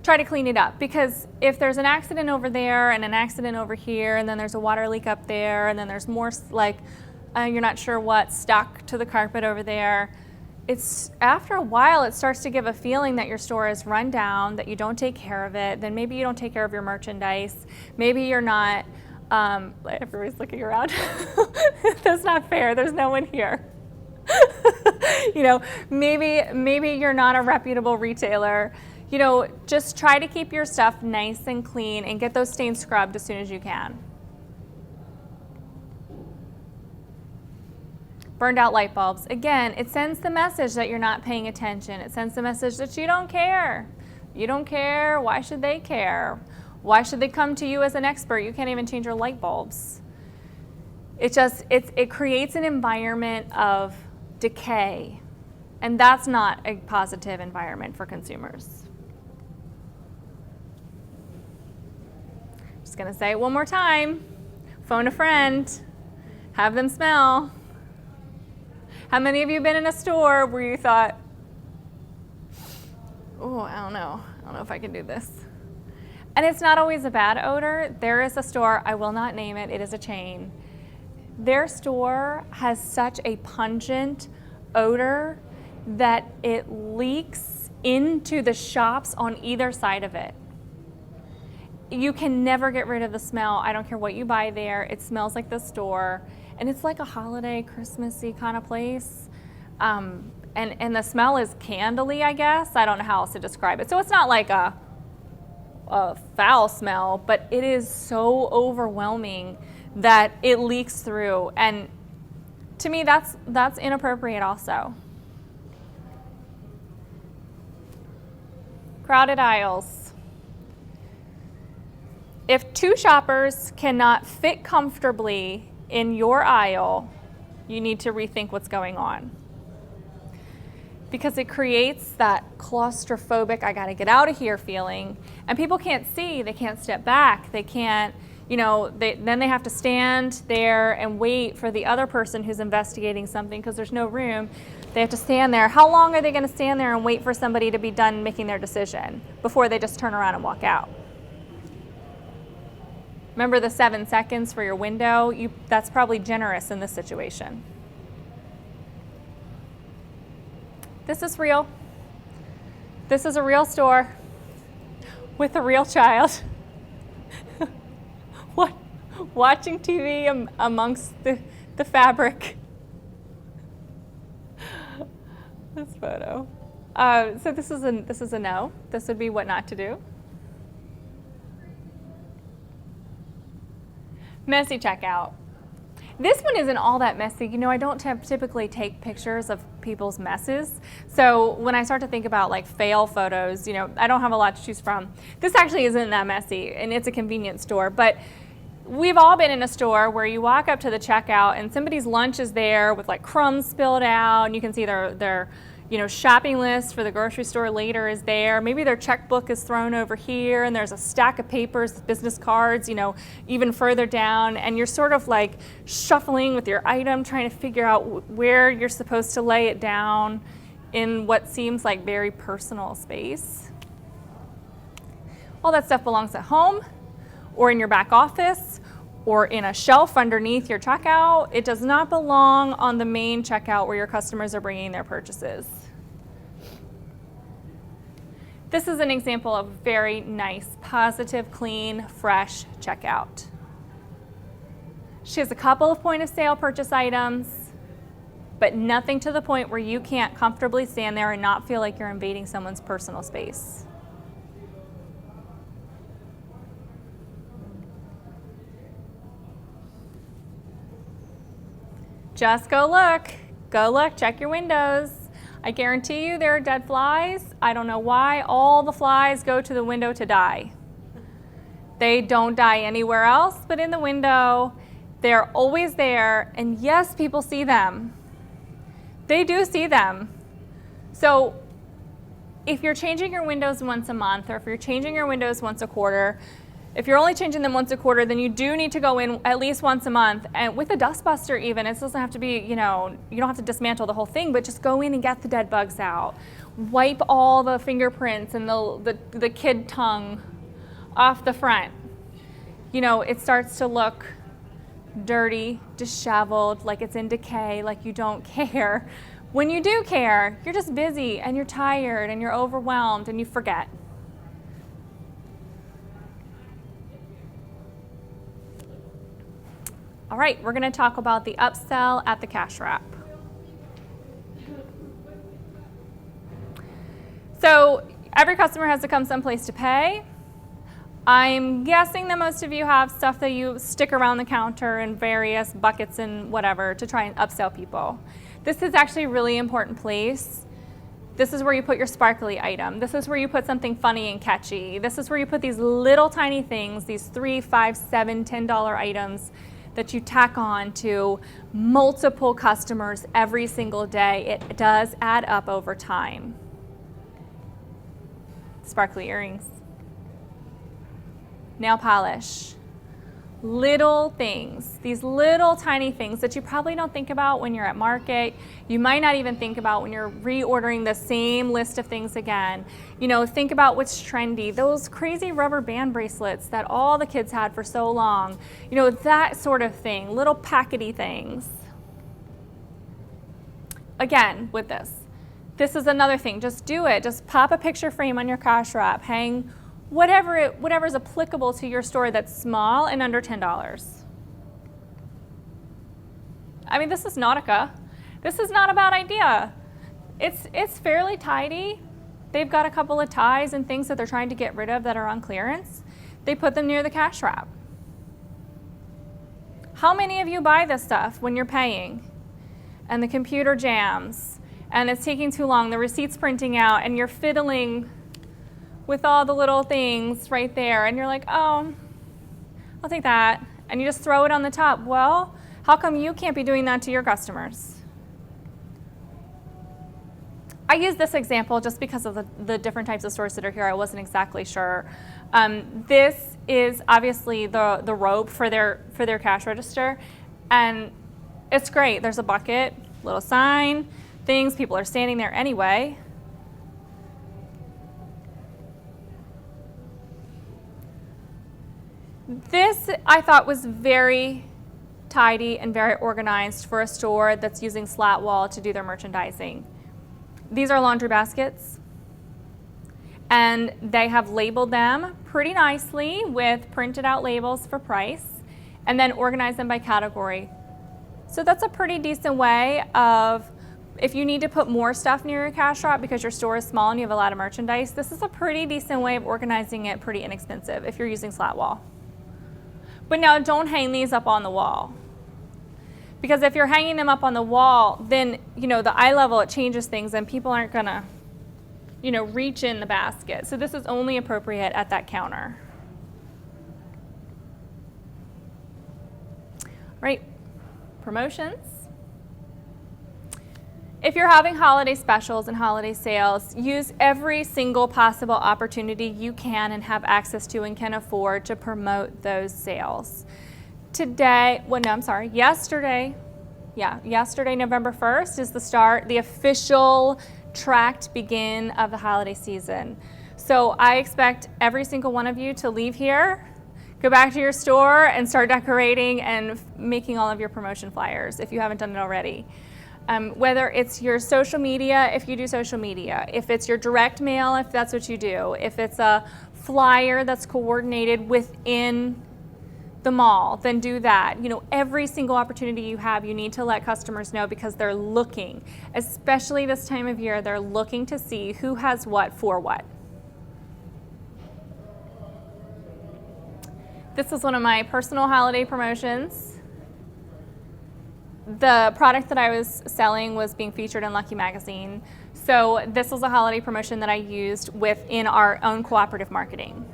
Try to clean it up, because if there's an accident over there and an accident over here, and then there's a water leak up there, and then there's more you're not sure what stuck to the carpet over there, it's after a while it starts to give a feeling that your store is run down, that you don't take care of it, then maybe you don't take care of your merchandise, maybe you're not, everybody's looking around. That's not fair, there's no one here. Maybe you're not a reputable retailer. Just try to keep your stuff nice and clean and get those stains scrubbed as soon as you can. Burned out light bulbs. Again, it sends the message that you're not paying attention. It sends the message that you don't care. You don't care. Why should they care? Why should they come to you as an expert? You can't even change your light bulbs. It creates an environment of decay, and that's not a positive environment for consumers. Just gonna say it one more time. Phone a friend, have them smell. How many of you have been in a store where you thought, oh, I don't know if I can do this. And it's not always a bad odor. There is a store, I will not name it, it is a chain. Their store has such a pungent odor that it leaks into the shops on either side of it. You can never get rid of the smell. I don't care what you buy there. It smells like the store. And it's like a holiday, Christmassy kind of place. And the smell is candly, I guess. I don't know how else to describe it. So it's not like a foul smell, but it is so overwhelming that it leaks through. And to me, that's inappropriate also. Crowded aisles. If two shoppers cannot fit comfortably in your aisle, you need to rethink what's going on. Because it creates that claustrophobic, I gotta get out of here feeling. And people can't see, they can't step back, they can't, then they have to stand there and wait for the other person who's investigating something because there's no room. They have to stand there. How long are they gonna stand there and wait for somebody to be done making their decision before they just turn around and walk out? Remember the 7 seconds for your window? That's probably generous in this situation. This is real. This is a real store with a real child. Watching TV amongst the fabric. This photo. So this is a no. This would be what not to do. Messy checkout. This one isn't all that messy. I don't typically take pictures of people's messes. So when I start to think about like fail photos, I don't have a lot to choose from. This actually isn't that messy, and it's a convenience store. But we've all been in a store where you walk up to the checkout and somebody's lunch is there with like crumbs spilled out, and you can see their shopping list for the grocery store later is there. Maybe their checkbook is thrown over here, and there's a stack of papers, business cards, even further down, and you're sort of like shuffling with your item, trying to figure out where you're supposed to lay it down in what seems like very personal space. All that stuff belongs at home, or in your back office, or in a shelf underneath your checkout. It does not belong on the main checkout where your customers are bringing their purchases. This is an example of very nice, positive, clean, fresh checkout. She has a couple of point of sale purchase items, but nothing to the point where you can't comfortably stand there and not feel like you're invading someone's personal space. Just go look, check your windows. I guarantee you there are dead flies. I don't know why all the flies go to the window to die. They don't die anywhere else but in the window. They're always there, and yes, people see them. They do see them. So if you're changing your windows once a month, or if you're changing your windows once a quarter, if you're only changing them once a quarter, then you do need to go in at least once a month. And with a dust buster even, it doesn't have to be, you don't have to dismantle the whole thing, but just go in and get the dead bugs out. Wipe all the fingerprints and the kid tongue off the front. It starts to look dirty, disheveled, like it's in decay, like you don't care. When you do care, you're just busy and you're tired and you're overwhelmed and you forget. All right, we're going to talk about the upsell at the cash wrap. So every customer has to come someplace to pay. I'm guessing that most of you have stuff that you stick around the counter in various buckets and whatever to try and upsell people. This is actually a really important place. This is where you put your sparkly item. This is where you put something funny and catchy. This is where you put these little tiny things, these $3, $5, $7, $10 items that you tack on to multiple customers every single day. It does add up over time. Sparkly earrings, nail polish, Little things, these little tiny things that you probably don't think about when you're at market. You might not even think about when you're reordering the same list of things again. You know, think about what's trendy, those crazy rubber band bracelets that all the kids had for so long. You know, that sort of thing, little packety things. Again, with this is another thing. Just do it. Just pop a picture frame on your cash wrap, hang whatever's applicable to your store that's small and under $10. I mean, this is Nautica. This is not a bad idea. It's fairly tidy. They've got a couple of ties and things that they're trying to get rid of that are on clearance. They put them near the cash wrap. How many of you buy this stuff when you're paying and the computer jams and it's taking too long, the receipt's printing out, and you're fiddling with all the little things right there, and you're like, oh, I'll take that, and you just throw it on the top? Well, how come you can't be doing that to your customers? I use this example just because of the different types of stores that are here. I wasn't exactly sure. This is obviously the rope for their cash register, and it's great. There's a bucket, little sign, things. People are standing there anyway. This, I thought, was very tidy and very organized for a store that's using slat wall to do their merchandising. These are laundry baskets, and they have labeled them pretty nicely with printed out labels for price, and then organized them by category. So that's a pretty decent way of, if you need to put more stuff near your cash wrap because your store is small and you have a lot of merchandise, this is a pretty decent way of organizing it, pretty inexpensive if you're using slat wall. But now don't hang these up on the wall, because if you're hanging them up on the wall, then, you know, the eye level, it changes things and people aren't gonna, you know, reach in the basket. So this is only appropriate at that counter. Right, promotions. If you're having holiday specials and holiday sales, use every single possible opportunity you can and have access to and can afford to promote those sales. Yesterday, November 1st, is the official tracked begin of the holiday season. So I expect every single one of you to leave here, go back to your store and start decorating and making all of your promotion flyers if you haven't done it already. Whether it's your social media, if you do social media, if it's your direct mail, if that's what you do, if it's a flyer that's coordinated within the mall, then do that. You know, every single opportunity you have, you need to let customers know, because they're looking, especially this time of year, they're looking to see who has what for what. This is one of my personal holiday promotions. The product that I was selling was being featured in Lucky magazine. So this was a holiday promotion that I used within our own cooperative marketing.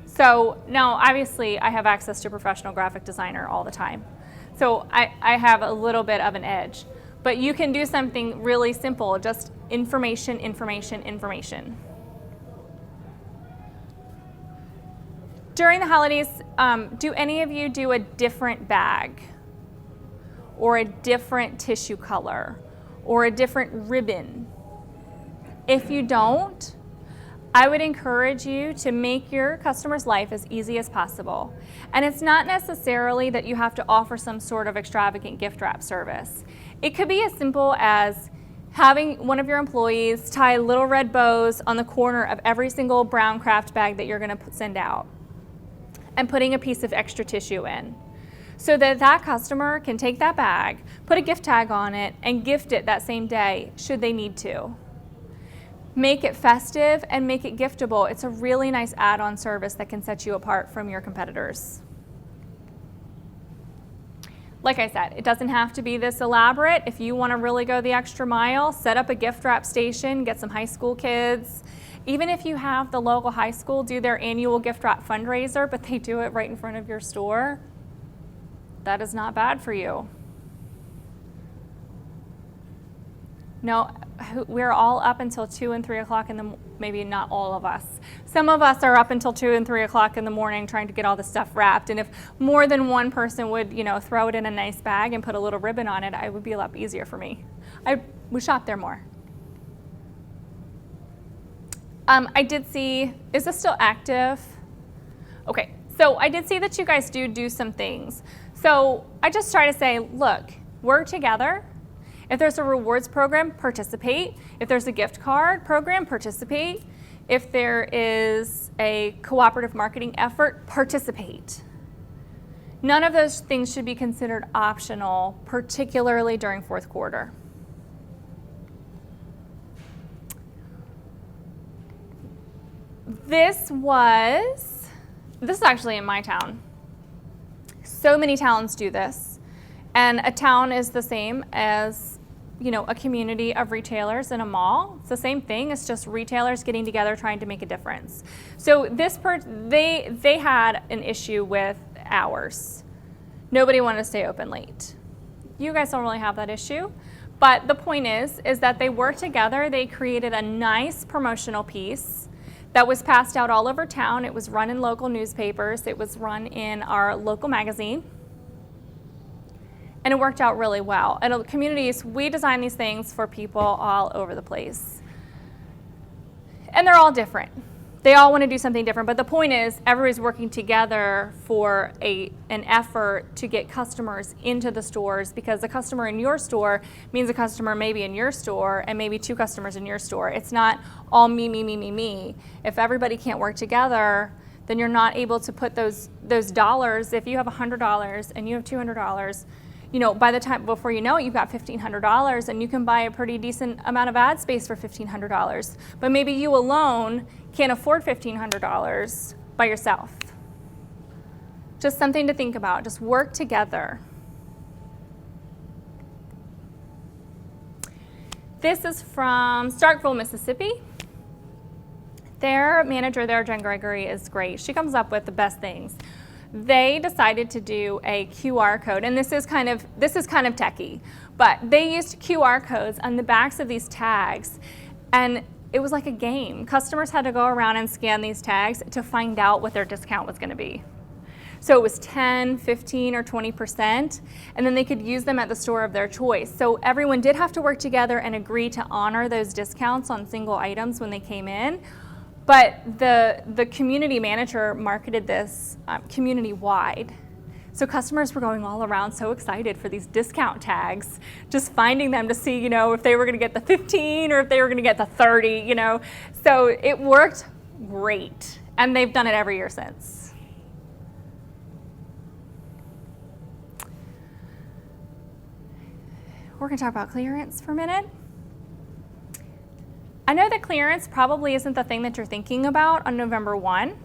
So now, obviously, I have access to a professional graphic designer all the time. So I have a little bit of an edge. But you can do something really simple, just information, information, information. During the holidays, do any of you do a different bag, or a different tissue color, or a different ribbon? If you don't, I would encourage you to make your customer's life as easy as possible. And it's not necessarily that you have to offer some sort of extravagant gift wrap service. It could be as simple as having one of your employees tie little red bows on the corner of every single brown craft bag that you're gonna send out, and putting a piece of extra tissue in, so that that customer can take that bag, put a gift tag on it, and gift it that same day, should they need to. Make it festive and make it giftable. It's a really nice add-on service that can set you apart from your competitors. Like I said, it doesn't have to be this elaborate. If you want to really go the extra mile, set up a gift wrap station, get some high school kids. Even if you have the local high school do their annual gift wrap fundraiser, but they do it right in front of your store, that is not bad for you. No, we're all up until 2 and 3 o'clock in the, maybe not all of us. Some of us are up until 2 and 3 o'clock in the morning trying to get all this stuff wrapped. And if more than one person would, throw it in a nice bag and put a little ribbon on it, it would be a lot easier for me. I would shop there more. I did see, is this still active? Okay, so I did see that you guys do some things. So I just try to say, look, work together. If there's a rewards program, participate. If there's a gift card program, participate. If there is a cooperative marketing effort, participate. None of those things should be considered optional, particularly during fourth quarter. This is actually in my town. So many towns do this. And a town is the same as, a community of retailers in a mall. It's the same thing. It's just retailers getting together trying to make a difference. So they had an issue with hours. Nobody wanted to stay open late. You guys don't really have that issue. But the point is that they worked together. They created a nice promotional piece that was passed out all over town. It was run in local newspapers. It was run in our local magazine. And it worked out really well. And communities, we design these things for people all over the place. And they're all different. They all want to do something different. But the point is, everybody's working together for an effort to get customers into the stores, because a customer in your store means a customer maybe in your store and maybe 2 customers in your store. It's not all me, me, me, me, me. If everybody can't work together, then you're not able to put those dollars. If you have $100 and you have $200, by the time before you know it, you've got $1,500, and you can buy a pretty decent amount of ad space for $1,500. But maybe you alone can't afford $1,500 by yourself. Just something to think about. Just work together. This is from Starkville, Mississippi. Their manager there, Jen Gregory, is great. She comes up with the best things. They decided to do a QR code, and this is kind of techie, but they used QR codes on the backs of these tags, and it was like a game. Customers had to go around and scan these tags to find out what their discount was going to be. So it was 10, 15, or 20%, and then they could use them at the store of their choice. So everyone did have to work together and agree to honor those discounts on single items when they came in. But the community manager marketed this community-wide. So customers were going all around so excited for these discount tags, just finding them to see, if they were going to get the 15 or if they were going to get the 30, So it worked great, and they've done it every year since. We're going to talk about clearance for a minute. I know that clearance probably isn't the thing that you're thinking about on November 1,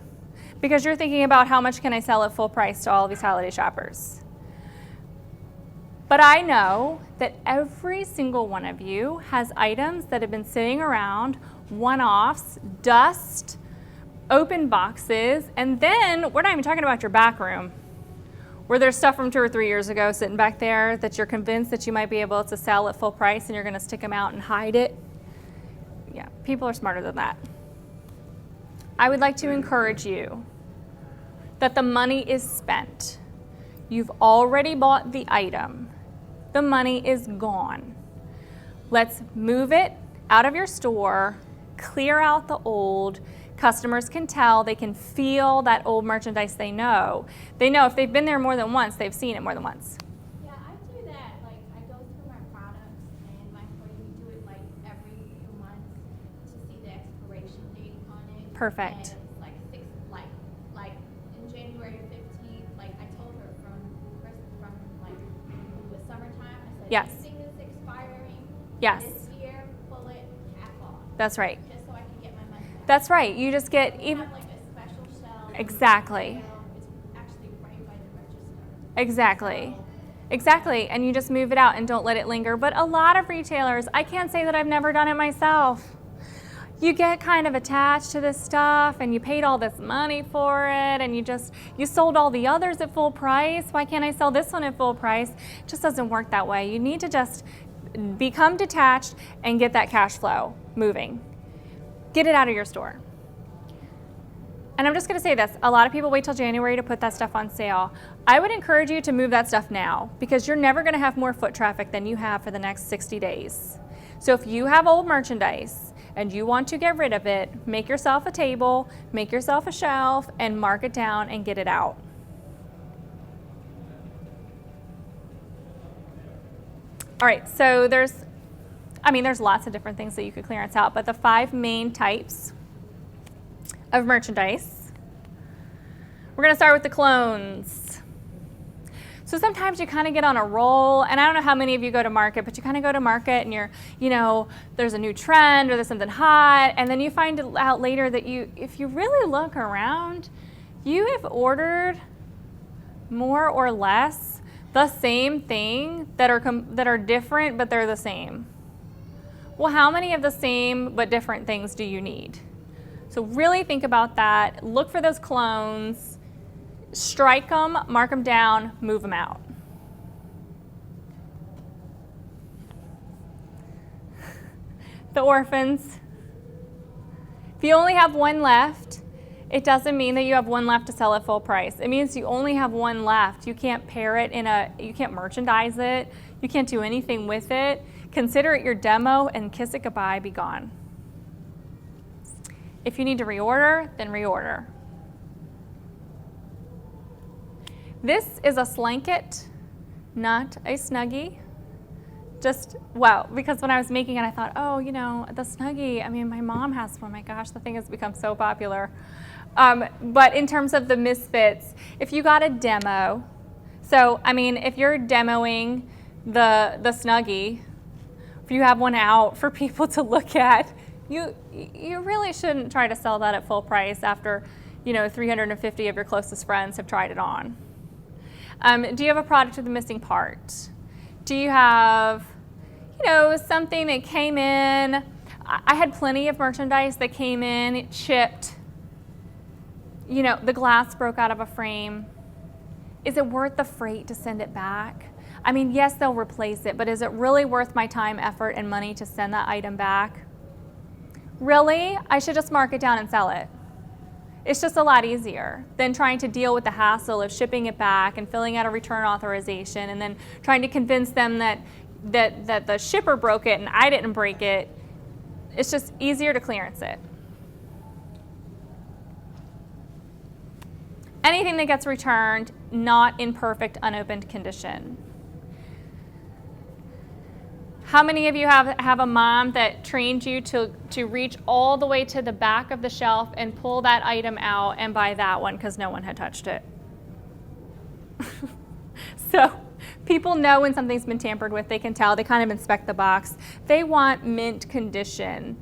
because you're thinking about how much can I sell at full price to all of these holiday shoppers. But I know that every single one of you has items that have been sitting around, one-offs, dust, open boxes, and then we're not even talking about your back room, where there's stuff from 2 or 3 years ago sitting back there that you're convinced that you might be able to sell at full price, and you're going to stick them out and hide it. Yeah, people are smarter than that. I would like to encourage you that the money is spent. You've already bought the item. The money is gone. Let's move it out of your store, clear out the old. Customers can tell, they can feel that old merchandise they know. They know if they've been there more than once, they've seen it more than once. Yeah, I do that. Like, I go through my products, and my employee, we do it like every few months to see the expiration date on it. Perfect. And it's like in January 15th, like I told her from like it was summertime, I said, Yes. this thing is expiring. Yes. This year, pull it half off. That's right. Just so I can get my money back. That's right. You just get We even. have like a special shelf. Exactly. It's actually right by the register. Exactly. So, Exactly, and you just move it out and don't let it linger. But a lot of retailers, I can't say that I've never done it myself. You get kind of attached to this stuff and you paid all this money for it and you sold all the others at full price. Why can't I sell this one at full price? It just doesn't work that way. You need to just become detached and get that cash flow moving. Get it out of your store. And I'm just going to say this, a lot of people wait till January to put that stuff on sale. I would encourage you to move that stuff now because you're never going to have more foot traffic than you have for the next 60 days. So if you have old merchandise and you want to get rid of it, make yourself a table, make yourself a shelf, and mark it down and get it out. All right, so there's lots of different things that you could clearance out, but the 5 main types of merchandise. We're gonna start with the clones. So sometimes you kind of get on a roll, and I don't know how many of you go to market, but you kind of go to market and there's a new trend or there's something hot, and then you find out later that if you really look around, you have ordered more or less the same thing that are different, but they're the same. Well, how many of the same but different things do you need? So really think about that. Look for those clones, strike them, mark them down, move them out. The orphans. If you only have one left, it doesn't mean that you have one left to sell at full price. It means you only have one left. You can't pair it you can't merchandise it. You can't do anything with it. Consider it your demo and kiss it goodbye, be gone. If you need to reorder, then reorder. This is a slanket, not a Snuggie. Because when I was making it, I thought, the Snuggie, my mom has one. My gosh, the thing has become so popular. But in terms of the misfits, if you got a demo, if you're demoing the Snuggie, if you have one out for people to look at, you really shouldn't try to sell that at full price after 350 of your closest friends have tried it on. Do you have a product with a missing part? Do you have something that came in? I had plenty of merchandise that came in, it chipped, the glass broke out of a frame. Is it worth the freight to send it back? Yes, they'll replace it, but is it really worth my time, effort, and money to send that item back? Really? I should just mark it down and sell it. It's just a lot easier than trying to deal with the hassle of shipping it back and filling out a return authorization and then trying to convince them that the shipper broke it and I didn't break it. It's just easier to clearance it. Anything that gets returned, not in perfect, unopened condition. How many of you have a mom that trained you to reach all the way to the back of the shelf and pull that item out and buy that one because no one had touched it? So people know when something's been tampered with. They can tell. They kind of inspect the box. They want mint condition.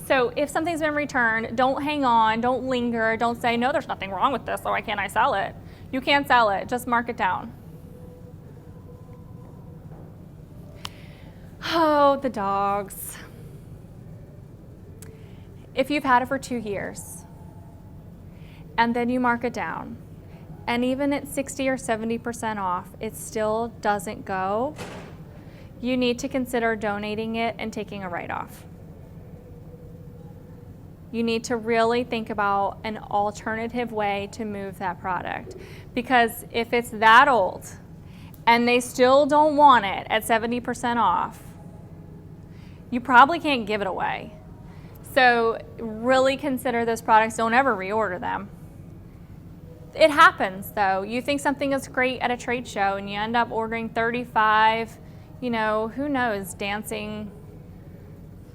So if something's been returned, don't hang on, don't linger, don't say, no, there's nothing wrong with this, so why can't I sell it? You can't sell it. Just mark it down. Oh, the dogs. If you've had it for 2 years and then you mark it down, and even at 60 or 70% off, it still doesn't go, you need to consider donating it and taking a write-off. You need to really think about an alternative way to move that product. Because if it's that old and they still don't want it at 70% off, you probably can't give it away. So really consider those products. Don't ever reorder them. It happens though. You think something is great at a trade show and you end up ordering 35, who knows, dancing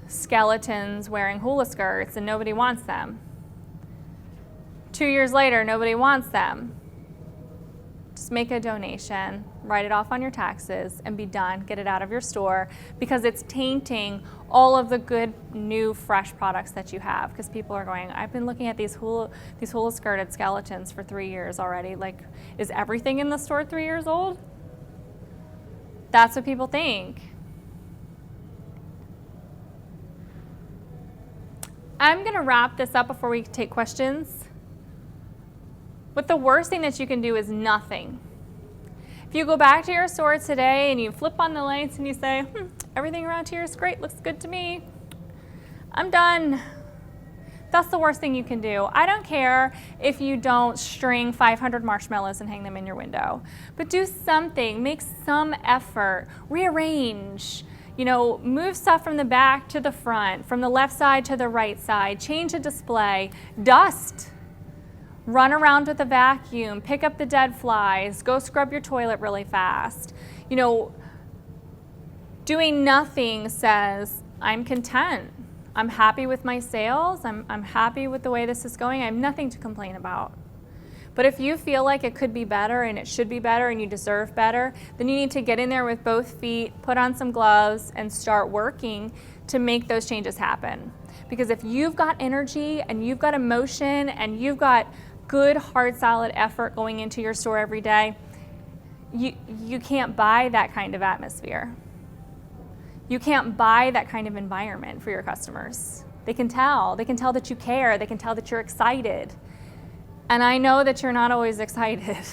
skeletons wearing hula skirts and nobody wants them. 2 years later, nobody wants them. Just make a donation, write it off on your taxes, and be done. Get it out of your store because it's tainting all of the good, new, fresh products that you have. Because people are going, I've been looking at these hula skirted skeletons for 3 years already. Like, is everything in the store 3 years old? That's what people think. I'm going to wrap this up before we take questions. But the worst thing that you can do is nothing. If you go back to your store today and you flip on the lights and you say, everything around here is great, looks good to me, I'm done. That's the worst thing you can do. I don't care if you don't string 500 marshmallows and hang them in your window, but do something, make some effort, rearrange, move stuff from the back to the front, from the left side to the right side, change a display, dust. Run around with a vacuum, pick up the dead flies, go scrub your toilet really fast. Doing nothing says, I'm content. I'm happy with my sales. I'm happy with the way this is going. I have nothing to complain about. But if you feel like it could be better and it should be better and you deserve better, then you need to get in there with both feet, put on some gloves, and start working to make those changes happen. Because if you've got energy and you've got emotion and you've got good, hard, solid effort going into your store every day, you can't buy that kind of atmosphere. You can't buy that kind of environment for your customers. They can tell. They can tell that you care. They can tell that you're excited. And I know that you're not always excited.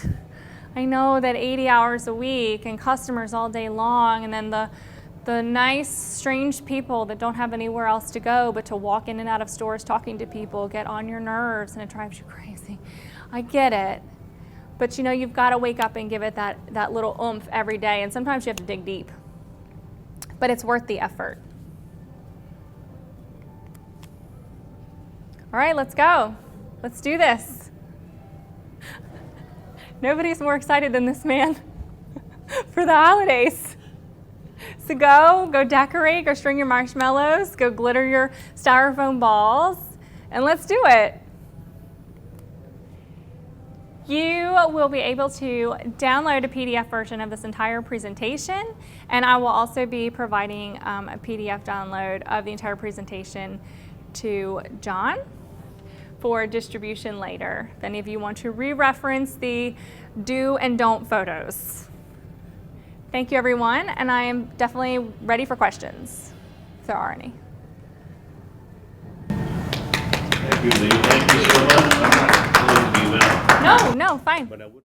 I know that 80 hours a week and customers all day long, and then the nice, strange people that don't have anywhere else to go but to walk in and out of stores talking to people get on your nerves and it drives you crazy. I get it. But you've got to wake up and give it that little oomph every day, and sometimes you have to dig deep. But it's worth the effort. All right, let's go. Let's do this. Nobody's more excited than this man for the holidays. So go decorate, go string your marshmallows, go glitter your styrofoam balls, and let's do it. You will be able to download a PDF version of this entire presentation, and I will also be providing a PDF download of the entire presentation to John for distribution later. If any of you want to re-reference the do and don't photos. Thank you, everyone, and I am definitely ready for questions, if there are any. Thank you, Leigh. Thank you so much. I'm not going to be well. No, fine. But I would